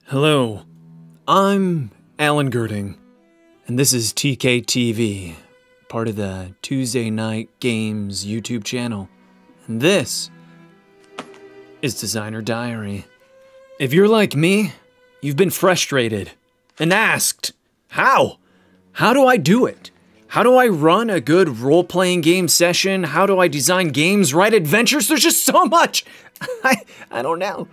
Hello, I'm Alan Girding, and this is TKtv, part of the Tuesday Night Games YouTube channel, and this is Designer Diary. If you're like me, you've been frustrated and asked, how? How do I do it? How do I run a good role-playing game session? How do I design games, write adventures? There's just so much! I don't know.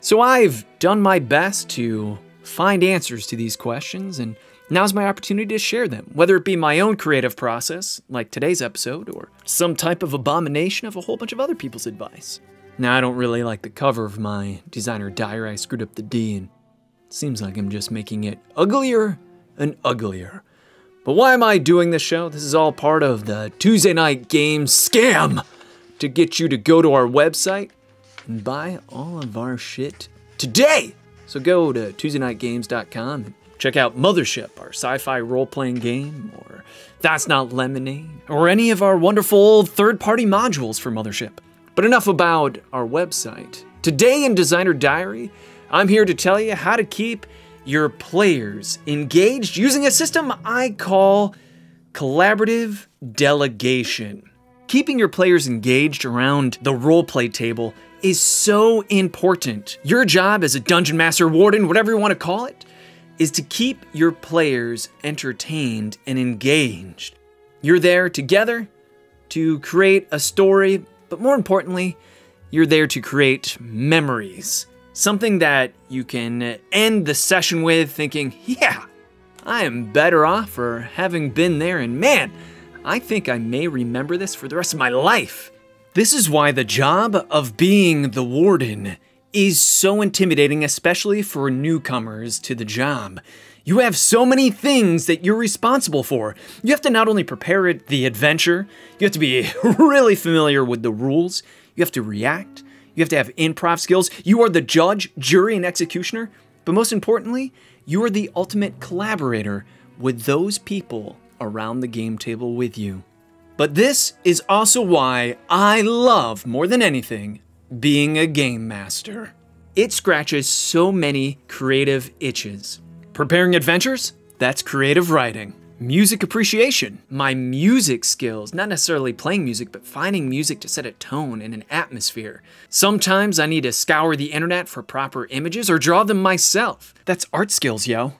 So I've done my best to find answers to these questions, and now's my opportunity to share them, whether it be my own creative process, like today's episode, or some type of abomination of a whole bunch of other people's advice. Now, I don't really like the cover of my Designer Diary. I screwed up the D, and it seems like I'm just making it uglier and uglier. But why am I doing this show? This is all part of the Tuesday Night Games scam to get you to go to our website and buy all of our shit today. So go to TuesdayNightGames.com and check out Mothership, our sci-fi role-playing game, or That's Not Lemonade, or any of our wonderful third-party modules for Mothership. But enough about our website. Today in Designer Diary, I'm here to tell you how to keep your players engaged using a system I call collaborative delegation. Keeping your players engaged around the roleplay table is so important. Your job as a dungeon master, warden, whatever you want to call it, is to keep your players entertained and engaged. You're there together to create a story, but more importantly, you're there to create memories. Something that you can end the session with thinking, yeah, I am better off for having been there, and man, I think I may remember this for the rest of my life. This is why the job of being the warden is so intimidating, especially for newcomers to the job. You have so many things that you're responsible for. You have to not only prepare the adventure, you have to be really familiar with the rules, you have to react, you have to have improv skills, you are the judge, jury, and executioner, but most importantly, you are the ultimate collaborator with those people around the game table with you. But this is also why I love, more than anything, being a game master. It scratches so many creative itches. Preparing adventures? That's creative writing. Music appreciation. My music skills, not necessarily playing music, but finding music to set a tone and an atmosphere. Sometimes I need to scour the internet for proper images or draw them myself. That's art skills, yo.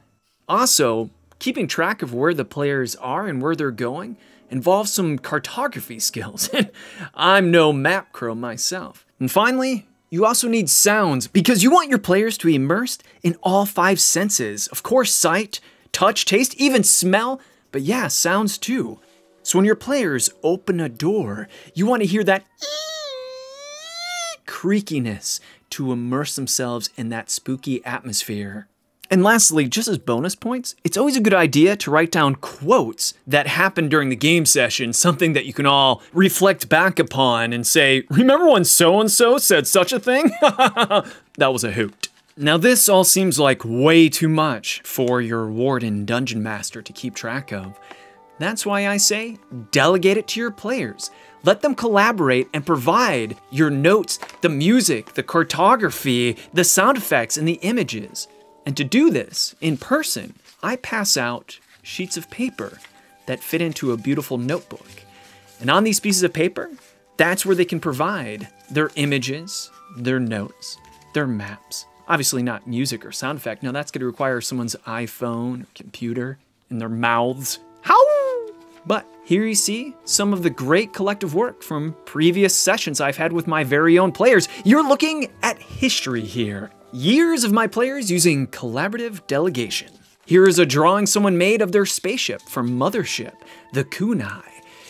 Also, keeping track of where the players are and where they're going involves some cartography skills. I'm no map crow myself. And finally, you also need sounds because you want your players to be immersed in all 5 senses. Of course, sight, touch, taste, even smell, but yeah, sounds too. So when your players open a door, you want to hear that creakiness to immerse themselves in that spooky atmosphere. And lastly, just as bonus points, it's always a good idea to write down quotes that happened during the game session, something that you can all reflect back upon and say, remember when so-and-so said such a thing? That was a hoot. Now this all seems like way too much for your warden dungeon master to keep track of. That's why I say, delegate it to your players. Let them collaborate and provide your notes, the music, the cartography, the sound effects, and the images. And to do this in person, I pass out sheets of paper that fit into a beautiful notebook. And on these pieces of paper, that's where they can provide their images, their notes, their maps. Obviously not music or sound effect. No, that's going to require someone's iPhone or computer and their mouths. How? But here you see some of the great collective work from previous sessions I've had with my very own players. You're looking at history here. Years of my players using collaborative delegation. Here is a drawing someone made of their spaceship from Mothership, the Kunai.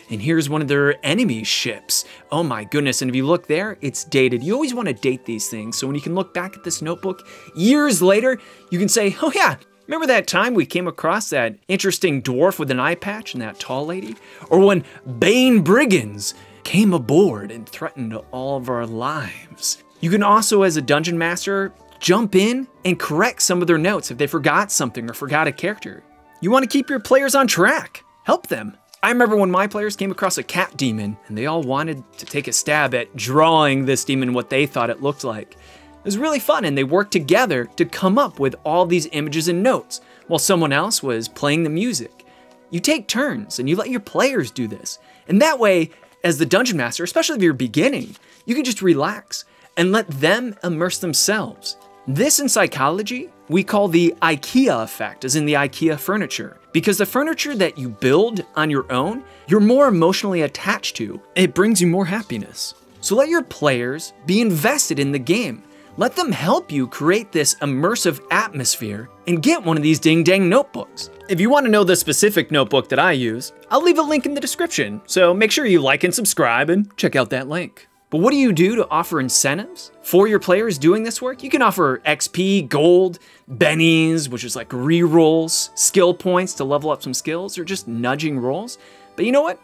And here's one of their enemy ships. Oh my goodness, and if you look there, it's dated. You always want to date these things, so when you can look back at this notebook years later, you can say, oh yeah, remember that time we came across that interesting dwarf with an eye patch and that tall lady? Or when Bane Brigands came aboard and threatened all of our lives. You can also, as a dungeon master, jump in and correct some of their notes if they forgot something or forgot a character. You want to keep your players on track. Help them. I remember when my players came across a cat demon and they all wanted to take a stab at drawing this demon what they thought it looked like. It was really fun, and they worked together to come up with all these images and notes while someone else was playing the music. You take turns and you let your players do this. And that way, as the dungeon master, especially if you're beginning, you can just relax and let them immerse themselves. This in psychology, we call the IKEA effect, as in the IKEA furniture. Because the furniture that you build on your own, you're more emotionally attached to. It brings you more happiness. So let your players be invested in the game. Let them help you create this immersive atmosphere and get one of these ding-dang notebooks. If you want to know the specific notebook that I use, I'll leave a link in the description, so make sure you like and subscribe and check out that link. But what do you do to offer incentives for your players doing this work? You can offer XP, gold, bennies, which is like re-rolls, skill points to level up some skills, or just nudging rolls. But you know what?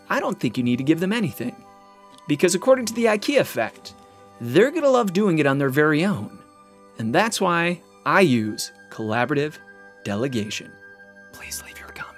I don't think you need to give them anything. Because according to the IKEA effect, they're gonna love doing it on their very own. And that's why I use collaborative delegation. Please leave your comments.